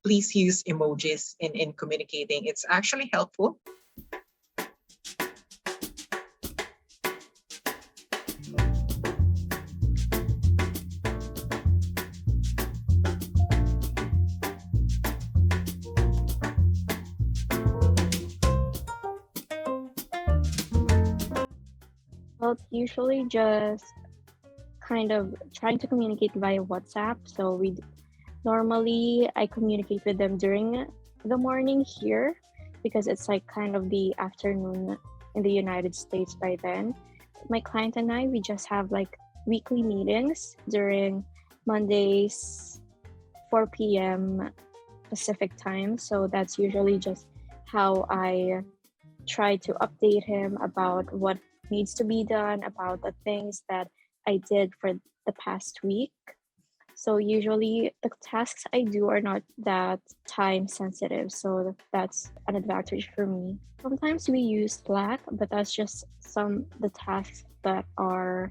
please use emojis in communicating. It's actually helpful. Well, it's usually just kind of trying to communicate via WhatsApp. So normally I communicate with them during the morning here because it's like kind of the afternoon in the United States by then. My client and I, we just have like weekly meetings during Mondays, 4 p.m. Pacific time. So that's usually just how I try to update him about what needs to be done, about the things that I did for the past week. So usually the tasks I do are not that time sensitive. So that's an advantage for me. Sometimes we use Slack, but that's just the tasks that are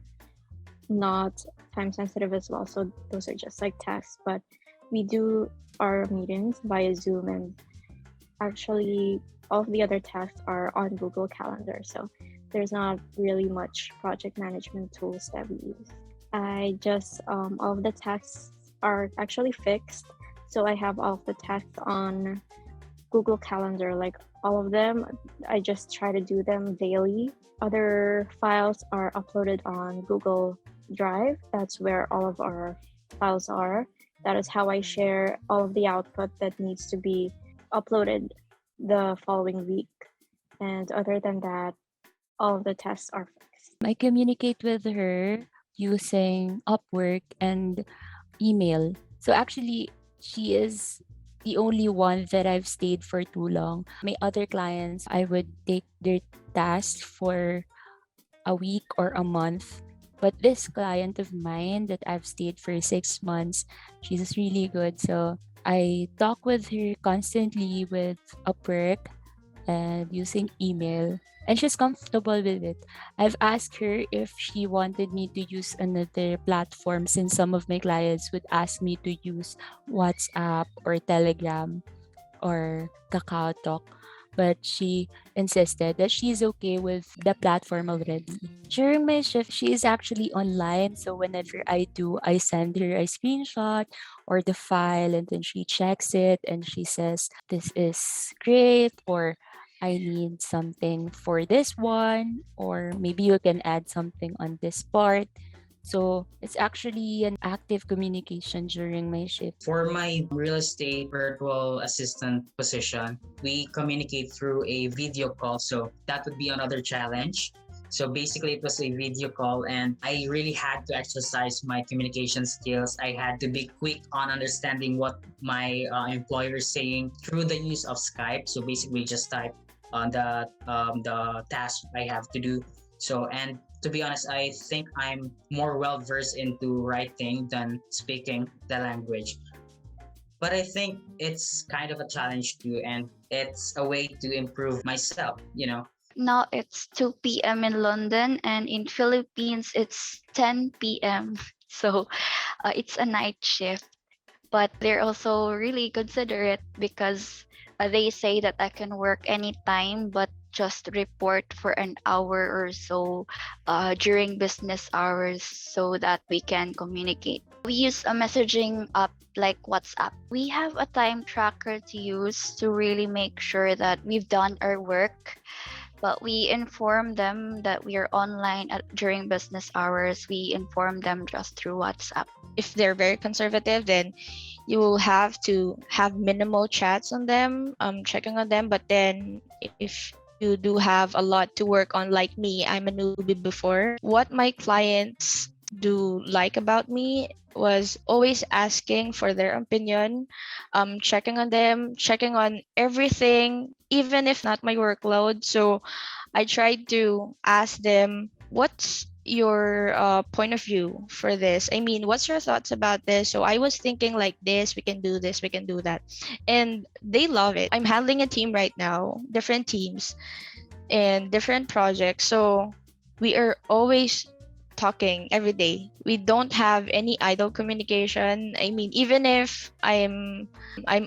not time sensitive as well. So those are just like tasks, but we do our meetings via Zoom, and actually all of the other tasks are on Google Calendar. So there's not really much project management tools that we use. I just all of the tasks are actually fixed. So I have all of the tasks on Google Calendar, like all of them. I just try to do them daily. Other files are uploaded on Google Drive. That's where all of our files are. That is how I share all of the output that needs to be uploaded the following week. And other than that, all of the tests are fixed. I communicate with her using Upwork and email. So actually, she is the only one that I've stayed for too long. My other clients, I would take their tasks for a week or a month. But this client of mine that I've stayed for 6 months, she's really good. So I talk with her constantly with Upwork and using email, and she's comfortable with it. I've asked her if she wanted me to use another platform since some of my clients would ask me to use WhatsApp or Telegram or Kakao Talk, but she insisted that she's okay with the platform already. During my shift, she is actually online, so whenever I do, I send her a screenshot or the file, and then she checks it and she says, "This is great," or "I need something for this one," or "Maybe you can add something on this part." So it's actually an active communication during my shift. For my real estate virtual assistant position, we communicate through a video call. So that would be another challenge. So basically, it was a video call, and I really had to exercise my communication skills. I had to be quick on understanding what my employer is saying through the use of Skype. So basically, just type on the task I have to do. So, and to be honest, I think I'm more well versed into writing than speaking the language. But I think it's kind of a challenge too, and it's a way to improve myself, you know. Now it's 2 p.m. in London, and in Philippines it's 10 p.m. So it's a night shift. But they're also really considerate because they say that I can work anytime, but just report for an hour or so during business hours so that we can communicate. We use a messaging app like WhatsApp. We have a time tracker to use to really make sure that we've done our work, but we inform them that we are online during business hours. We inform them just through WhatsApp. If they're very conservative, then you will have to have minimal chats on them, checking on them. But then if you do have a lot to work on, like me, I'm a newbie before. What my clients do like about me was always asking for their opinion, checking on them, checking on everything, even if not my workload. So I tried to ask them, what's your point of view for this? I mean, what's your thoughts about this? So I was thinking like this, we can do this, we can do that. And they love it. I'm handling a team right now, different teams and different projects. So we are always talking every day. We don't have any idle communication. I mean, even if I'm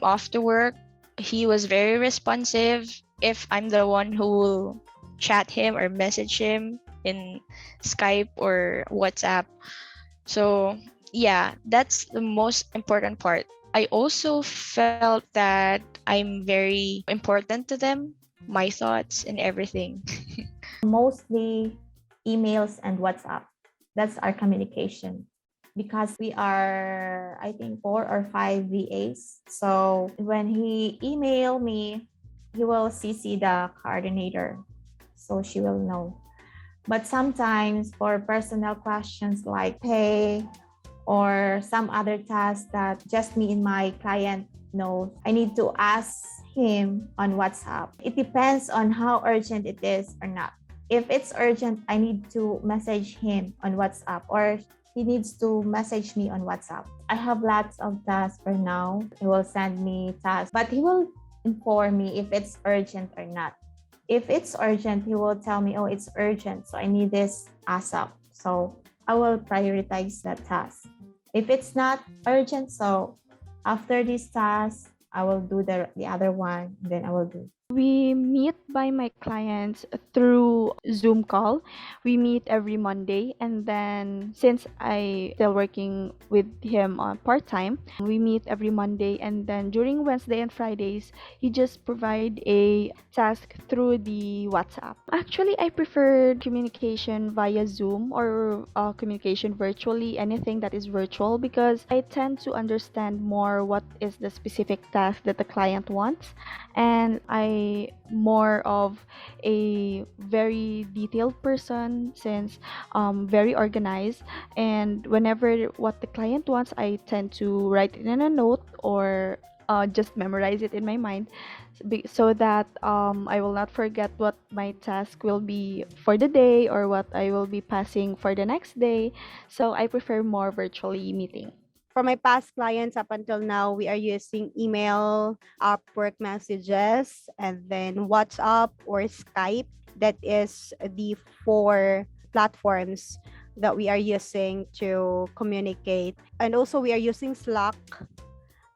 off to work, he was very responsive. If I'm the one who will chat him or message him in Skype or WhatsApp. So yeah, that's the most important part. I also felt that I'm very important to them, my thoughts and everything. Mostly emails and WhatsApp. That's our communication because we are, I think, 4 or 5 VAs. So when he email me, he will CC the coordinator so she will know. But sometimes for personal questions like pay or some other tasks that just me and my client know, I need to ask him on WhatsApp. It depends on how urgent it is or not. If it's urgent, I need to message him on WhatsApp or he needs to message me on WhatsApp. I have lots of tasks for now. He will send me tasks, but he will inform me if it's urgent or not. If it's urgent, he will tell me, oh, it's urgent, so I need this ASAP. So I will prioritize that task. If it's not urgent, so after this task, I will do the other one, then I will do. We meet by my clients through Zoom call. We meet every Monday, and then since I still working with him on part time, we meet every Monday, and then during Wednesday and Fridays, he just provide a task through the WhatsApp. Actually, I prefer communication via Zoom or communication virtually, anything that is virtual, because I tend to understand more what is the specific task that the client wants, and I more of a very detailed person since very organized, and whenever what the client wants, I tend to write it in a note or just memorize it in my mind so that I will not forget what my task will be for the day or what I will be passing for the next day. So I prefer more virtually meeting. For my past clients up until now, we are using email, Upwork messages, and then WhatsApp or Skype. That is the 4 platforms that we are using to communicate. And also we are using Slack.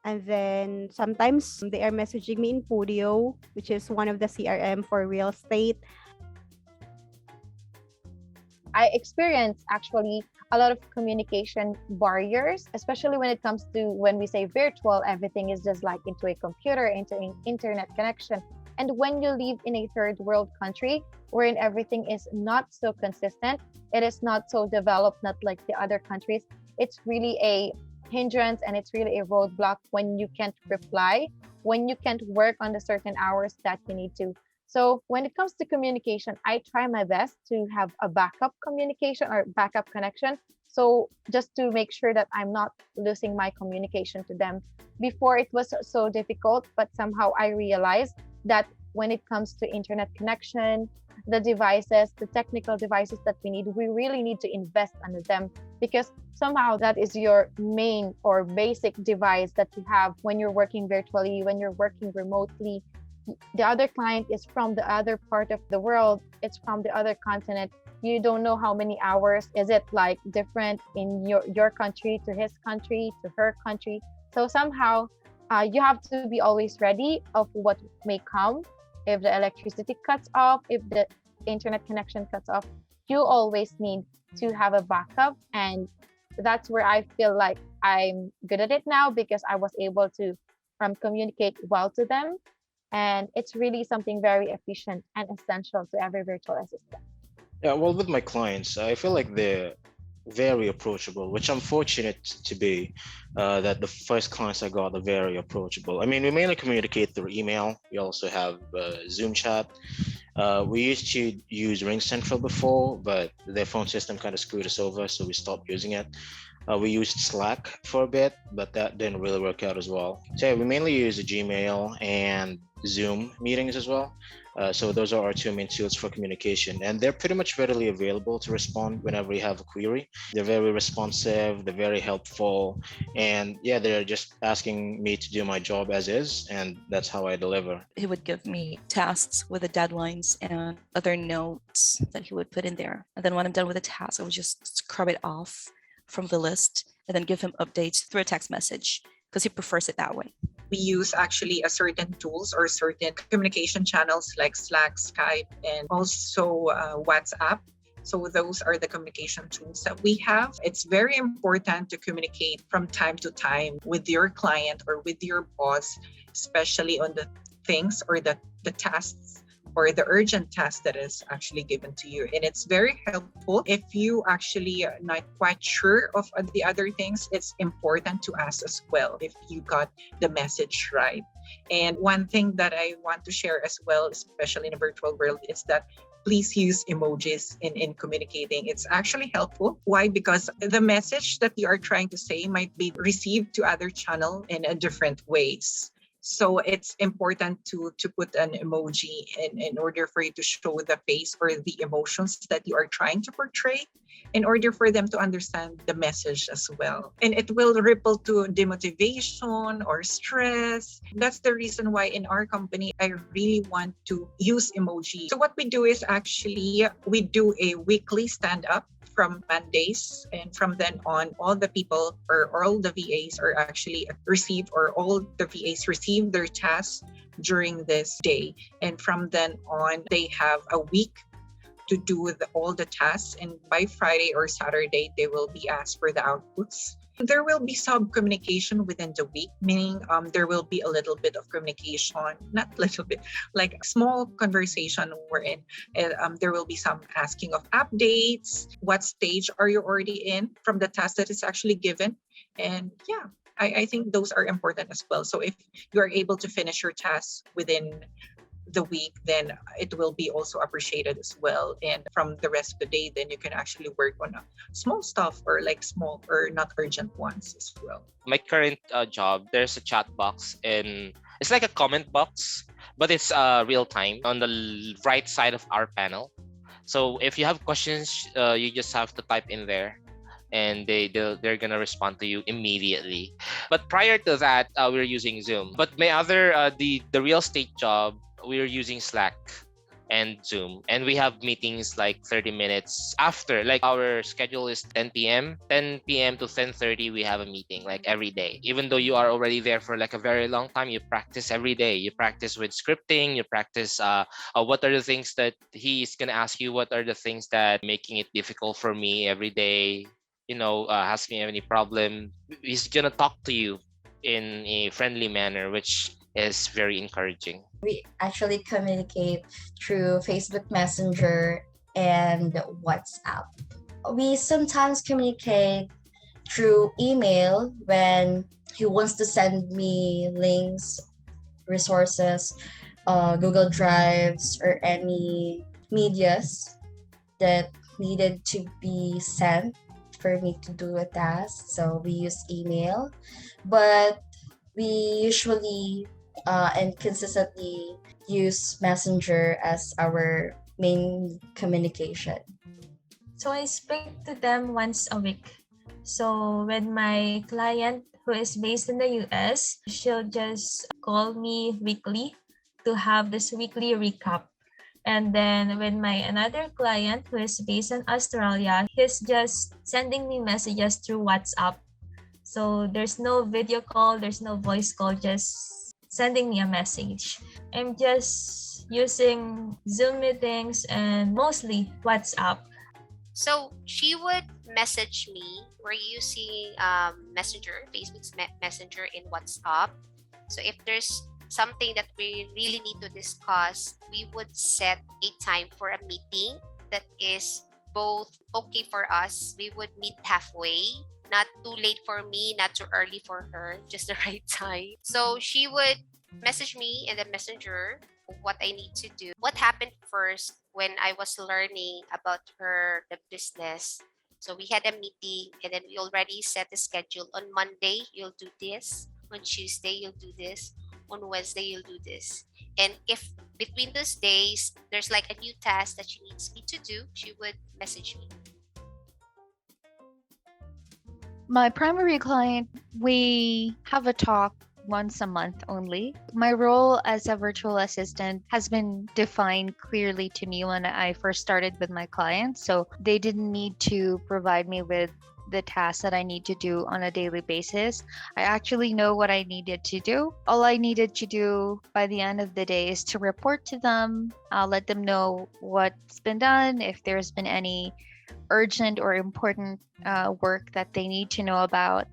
And then sometimes they are messaging me in Podio, which is one of the CRM for real estate. I experience actually a lot of communication barriers, especially when it comes to when we say virtual, everything is just like into a computer, into an internet connection. And when you live in a third world country wherein everything is not so consistent, it is not so developed, not like the other countries, it's really a hindrance and it's really a roadblock when you can't reply, when you can't work on the certain hours that you need to. So when it comes to communication, I try my best to have a backup communication or backup connection. So just to make sure that I'm not losing my communication to them. Before it was so difficult, but somehow I realized that when it comes to internet connection, the devices, the technical devices that we need, we really need to invest under them because somehow that is your main or basic device that you have when you're working virtually, when you're working remotely. The other client is from the other part of the world, it's from the other continent. You don't know how many hours is it like different in your country to his country to her country. So somehow you have to be always ready of what may come. If the electricity cuts off, if the internet connection cuts off, you always need to have a backup. And that's where I feel like I'm good at it now because I was able to communicate well to them. And it's really something very efficient and essential to every virtual assistant. Yeah, well, with my clients, I feel like they're very approachable, which I'm fortunate to be. That the first clients I got are very approachable. I mean, we mainly communicate through email. We also have Zoom chat. We used to use Ring Central before, but their phone system kind of screwed us over, so we stopped using it. We used Slack for a bit, but that didn't really work out as well. So yeah, we mainly use Gmail and Zoom meetings as well. So those are our two main tools for communication, and they're pretty much readily available to respond whenever you have a query. They're very responsive, they're very helpful, and yeah, they're just asking me to do my job as is, and that's how I deliver. He would give me tasks with the deadlines and other notes that he would put in there. And then when I'm done with the task, I would just scrub it off from the list and then give him updates through a text message because he prefers it that way. We use actually a certain tools or certain communication channels like Slack, Skype, and also WhatsApp. So those are the communication tools that we have. It's very important to communicate from time to time with your client or with your boss, especially on the things or the tasks or the urgent task that is actually given to you. And it's very helpful if you actually are not quite sure of the other things. It's important to ask as well if you got the message right. And one thing that I want to share as well, especially in a virtual world, is that please use emojis in communicating. It's actually helpful. Why? Because the message that you are trying to say might be received to other channel in a different ways. So it's important to put an emoji in order for you to show the face or the emotions that you are trying to portray in order for them to understand the message as well. And it will ripple to demotivation or stress. That's the reason why in our company, I really want to use emoji. So what we do is actually, we do a weekly stand-up from Mondays, and from then on, all the people or all the VAs are actually received, or all the VAs receive their tasks during this day. And from then on, they have a week to do all the tasks. And by Friday or Saturday, they will be asked for the outputs. There will be some communication within the week, meaning there will be a little bit of communication, not little bit, like small conversation wherein there will be some asking of updates. What stage are you already in from the task that is actually given? And yeah, I think those are important as well. So if you are able to finish your tasks within the week, then it will be also appreciated as well. And from the rest of the day, then you can actually work on small stuff or like small or not urgent ones as well. My current job, there's a chat box, and it's like a comment box, but it's real time on the right side of our panel. So if you have questions, you just have to type in there, and they're gonna respond to you immediately. But prior to that, we were using Zoom. But my other the real estate job, we were using Slack and Zoom, and we have meetings like 30 minutes after. Like our schedule is 10 p.m. to 10:30 we have a meeting like every day. Even though you are already there for like a very long time, you practice every day. You practice with scripting, you practice what are the things that he's gonna ask you, what are the things that making it difficult for me every day, ask me any problem. He's gonna talk to you in a friendly manner, which is very encouraging. We actually communicate through Facebook Messenger and WhatsApp. We sometimes communicate through email when he wants to send me links, resources, Google Drives, or any medias that needed to be sent for me to do a task. So we use email, but we usually and consistently use Messenger as our main communication. So I speak to them once a week. So when my client who is based in the US, she'll just call me weekly to have this weekly recap. And then when my another client who is based in Australia, he's just sending me messages through WhatsApp. So there's no video call, there's no voice call, just sending me a message. I'm just using Zoom meetings and mostly WhatsApp. So she would message me. We're using Messenger, Facebook's Messenger in WhatsApp. So if there's something that we really need to discuss, we would set a time for a meeting that is both okay for us. We would meet halfway. Not too late for me, not too early for her, just the right time. So she would message me in the messenger what I need to do. What happened first when I was learning about the business. So we had a meeting, and then we already set the schedule. On Monday, you'll do this. On Tuesday, you'll do this. on Wednesday you'll do this. And if between those days there's like a new task that she needs me to do, she would message me. My primary client, we have a talk once a month only. My role as a virtual assistant has been defined clearly to me when I first started with my clients. So they didn't need to provide me with the tasks that I need to do on a daily basis. I actually know what I needed to do. All I needed to do by the end of the day is to report to them. I'll let them know what's been done, if there's been any urgent or important work that they need to know about.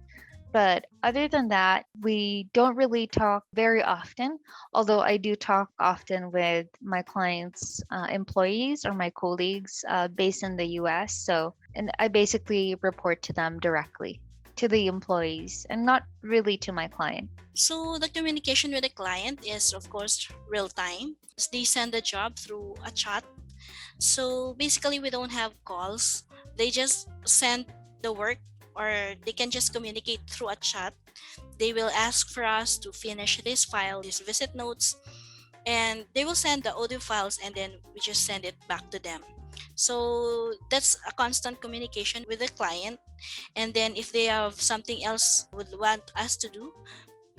But other than that, we don't really talk very often, although I do talk often with my clients' employees or my colleagues based in the US. So, and I basically report to them directly, to the employees, and not really to my client. So the communication with the client is, of course, real time. They send the job through a chat. So basically, we don't have calls. They just send the work, or they can just communicate through a chat. They will ask for us to finish this file, these visit notes, and they will send the audio files, and then we just send it back to them. So that's a constant communication with the client. And then if they have something else would want us to do,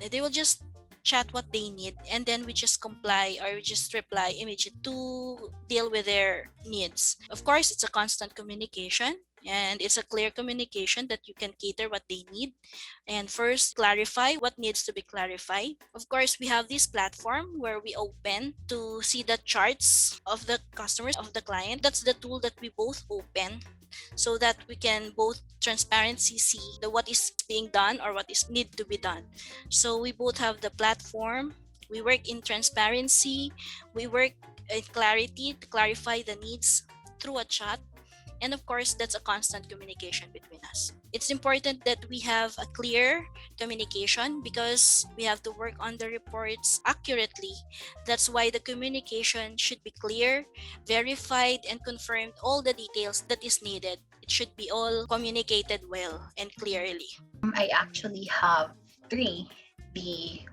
they will just chat what they need, and then we just comply, or we just reply immediately to deal with their needs. Of course, it's a constant communication, and it's a clear communication that you can cater what they need and first clarify what needs to be clarified. Of course, we have this platform where we open to see the charts of the customers, of the client. That's the tool that we both open, so that we can both transparency see what is being done or what is need to be done. So we both have the platform. We work in transparency. We work in clarity to clarify the needs through a chat. And of course, that's a constant communication between us. It's important that we have a clear communication because we have to work on the reports accurately. That's why the communication should be clear, verified, and confirmed all the details that is needed. It should be all communicated well and clearly. I actually have three: the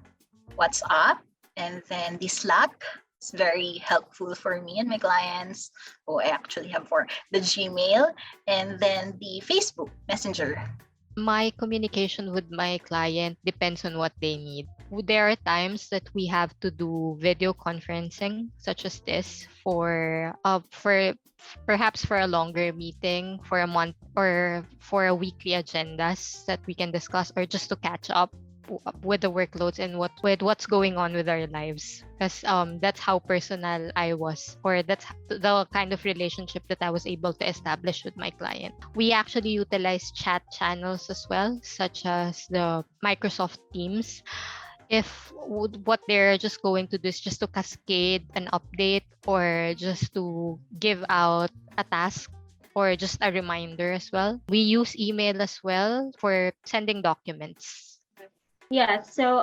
WhatsApp, and then the Slack. It's very helpful for me and my clients. Oh, I actually have four: the Gmail, and then the Facebook Messenger. My communication with my client depends on what they need. There are times that we have to do video conferencing, such as this, for perhaps for a longer meeting, for a month, or for a weekly agendas that we can discuss, or just to catch up with the workloads and with what's going on with our lives, because that's how personal I was, or that's the kind of relationship that I was able to establish with my client. We actually utilize chat channels as well, such as the Microsoft Teams. If what they're just going to do is just to cascade an update, or just to give out a task, or just a reminder as well. We use email as well for sending documents. Yeah, so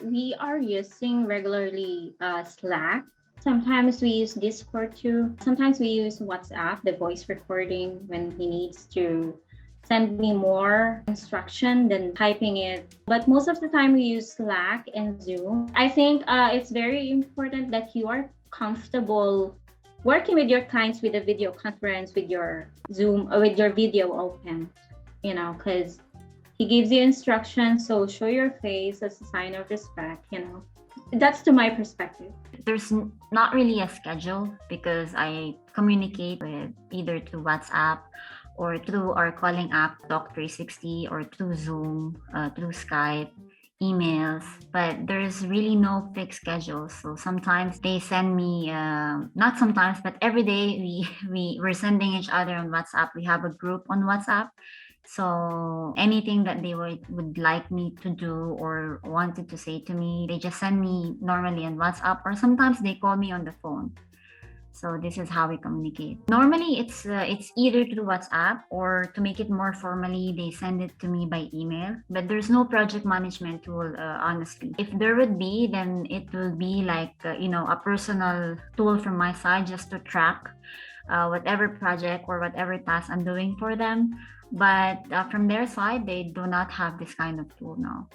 we are using regularly Slack. Sometimes we use Discord too. Sometimes we use WhatsApp, the voice recording, when he needs to send me more instruction than typing it. But most of the time we use Slack and Zoom. I think it's very important that you are comfortable working with your clients with a video conference, with your Zoom, or with your video open, because he gives you instructions, so show your face as a sign of respect, That's to my perspective. There's not really a schedule because I communicate with either through WhatsApp or through our calling app, Talk 360, or through Zoom, through Skype, emails, but there's really no fixed schedule. So sometimes they send me, not sometimes, but every day we're sending each other on WhatsApp. We have a group on WhatsApp. So anything that they would like me to do or wanted to say to me, they just send me normally on WhatsApp, or sometimes they call me on the phone. So this is how we communicate. Normally, it's either through WhatsApp, or to make it more formally, they send it to me by email. But there's no project management tool, honestly. If there would be, then it will be like a personal tool from my side, just to track whatever project or whatever task I'm doing for them. But from their side, they do not have this kind of tool now.